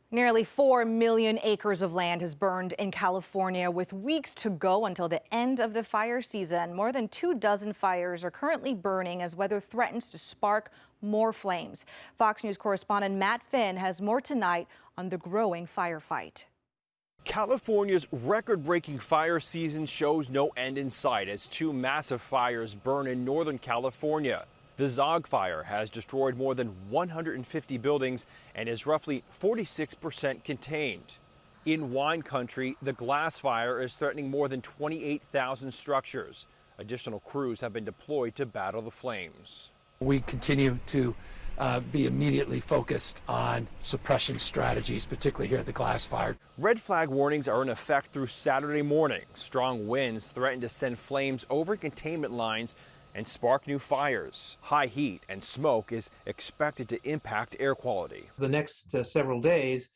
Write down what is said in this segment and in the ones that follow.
Nearly 4 million acres of land has burned in California with weeks to go until the end of the fire season. More than 24 fires are currently burning as weather threatens to spark more flames. Fox News correspondent Matt Finn has more tonight on the growing firefight. California's record-breaking fire season shows no end in sight as two massive fires burn in Northern California. The Zog fire has destroyed more than 150 buildings and is roughly 46% contained. In wine country, the glass fire is threatening more than 28,000 structures. Additional crews have been deployed to battle the flames. We continue to be immediately focused on suppression strategies, particularly here at the glass fire. Red flag warnings are in effect through Saturday morning. Strong winds threaten to send flames over containment lines and spark new fires. High heat and smoke is expected to impact air quality. The next several days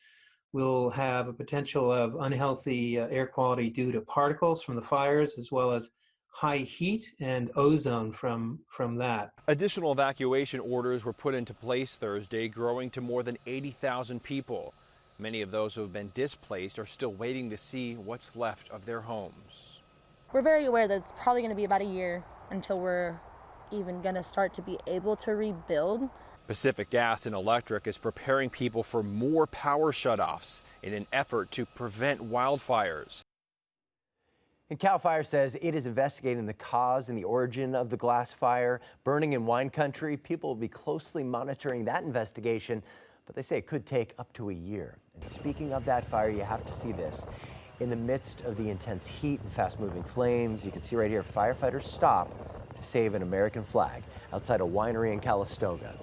will have a potential of unhealthy air quality due to particles from the fires, as well as high heat and ozone from that. Additional evacuation orders were put into place Thursday, growing to more than 80,000 people. Many of those who have been displaced are still waiting to see what's left of their homes. We're very aware that it's probably going to be about a year until we're even going to start to be able to rebuild. Pacific Gas and Electric is preparing people for more power shutoffs in an effort to prevent wildfires. And CAL FIRE says it is investigating the cause and the origin of the glass fire burning in wine country. People will be closely monitoring that investigation, but they say it could take up to a year. And speaking of that fire, you have to see this. In the midst of the intense heat and fast-moving flames, you can see right here, firefighters stop to save an American flag outside a winery in Calistoga.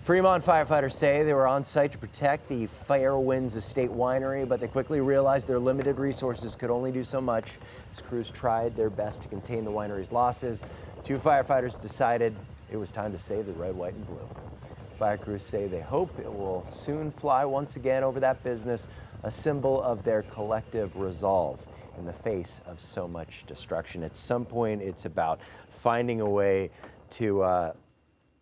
Fremont firefighters say they were on site to protect the Firewinds Estate Winery, but they quickly realized their limited resources could only do so much. As crews tried their best to contain the winery's losses, two firefighters decided it was time to save the red, white, and blue. Fire crews say they hope it will soon fly once again over that business, a symbol of their collective resolve in the face of so much destruction. At some point, it's about finding a way to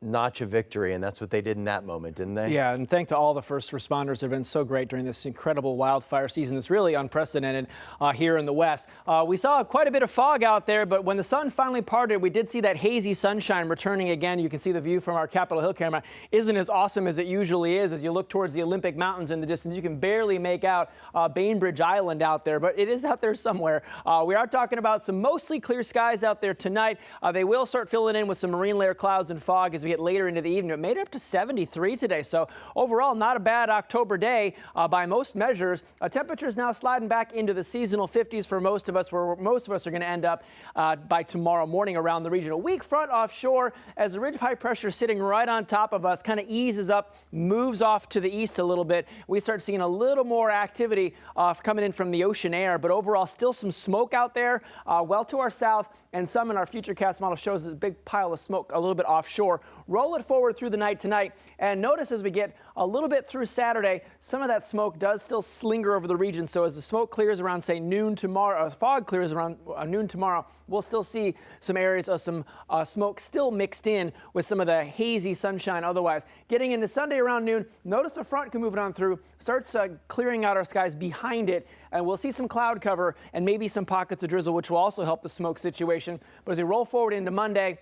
notch a victory, and that's what they did in that moment, didn't they? Yeah, and thanks to all the first responders who have been so great during this incredible wildfire season. It's really unprecedented here in the West. We saw quite a bit of fog out there, but when the sun finally parted, we did see that hazy sunshine returning again. You can see the view from our Capitol Hill camera isn't as awesome as it usually is. As you look towards the Olympic Mountains in the distance, you can barely make out Bainbridge Island out there, but it is out there somewhere. We are talking about some mostly clear skies out there tonight. They will start filling in with some marine layer clouds and fog as we get later into the evening. It made it up to 73 today, so overall not a bad October day by most measures. Temperatures now sliding back into the seasonal 50s for most of us, where most of us are going to end up by tomorrow morning around the region. A weak front offshore as the ridge of high pressure sitting right on top of us kind of eases up, moves off to the east a little bit. We start seeing a little more activity coming in from the ocean air, but overall still some smoke out there well to our south, and some in our Futurecast model shows a big pile of smoke a little bit offshore. Roll it forward through the night tonight, and notice as we get a little bit through Saturday, some of that smoke does still slinger over the region. So as the smoke clears around, say, noon tomorrow, fog clears around noon tomorrow, we'll still see some areas of some smoke still mixed in with some of the hazy sunshine otherwise. Getting into Sunday around noon, notice the front can move it on through, starts clearing out our skies behind it, and we'll see some cloud cover and maybe some pockets of drizzle, which will also help the smoke situation. But as we roll forward into Monday,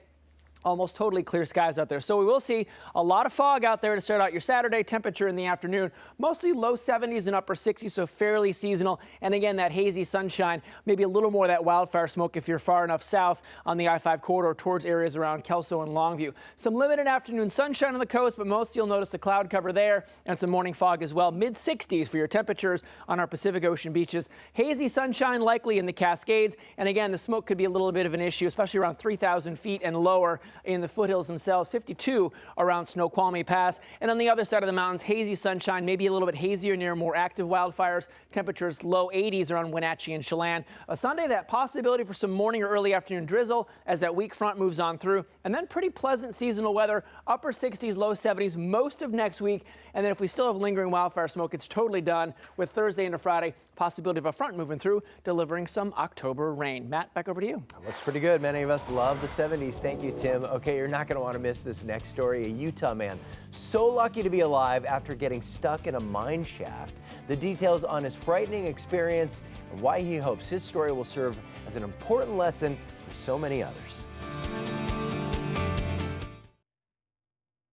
almost totally clear skies out there. So we will see a lot of fog out there to start out your Saturday. Temperature in the afternoon, mostly low 70s and upper 60s, so fairly seasonal. And again, that hazy sunshine, maybe a little more of that wildfire smoke if you're far enough south on the I-5 corridor towards areas around Kelso and Longview. Some limited afternoon sunshine on the coast, but most you'll notice the cloud cover there and some morning fog as well. Mid 60s for your temperatures on our Pacific Ocean beaches. Hazy sunshine likely in the Cascades. And again, the smoke could be a little bit of an issue, especially around 3,000 feet and lower in the foothills themselves, 52 around Snoqualmie Pass. And on the other side of the mountains, hazy sunshine, maybe a little bit hazier near more active wildfires. Temperatures low 80s around Wenatchee and Chelan. Sunday, that possibility for some morning or early afternoon drizzle as that weak front moves on through. And then pretty pleasant seasonal weather, upper 60s, low 70s most of next week. And then if we still have lingering wildfire smoke, it's totally done with Thursday into Friday. Possibility of a front moving through, delivering some October rain. Matt, back over to you. Looks pretty good. Many of us love the 70s. Thank you, Tim. Okay, you're not going to want to miss this next story. A Utah man so lucky to be alive after getting stuck in a mine shaft. The details on his frightening experience and why he hopes his story will serve as an important lesson for so many others.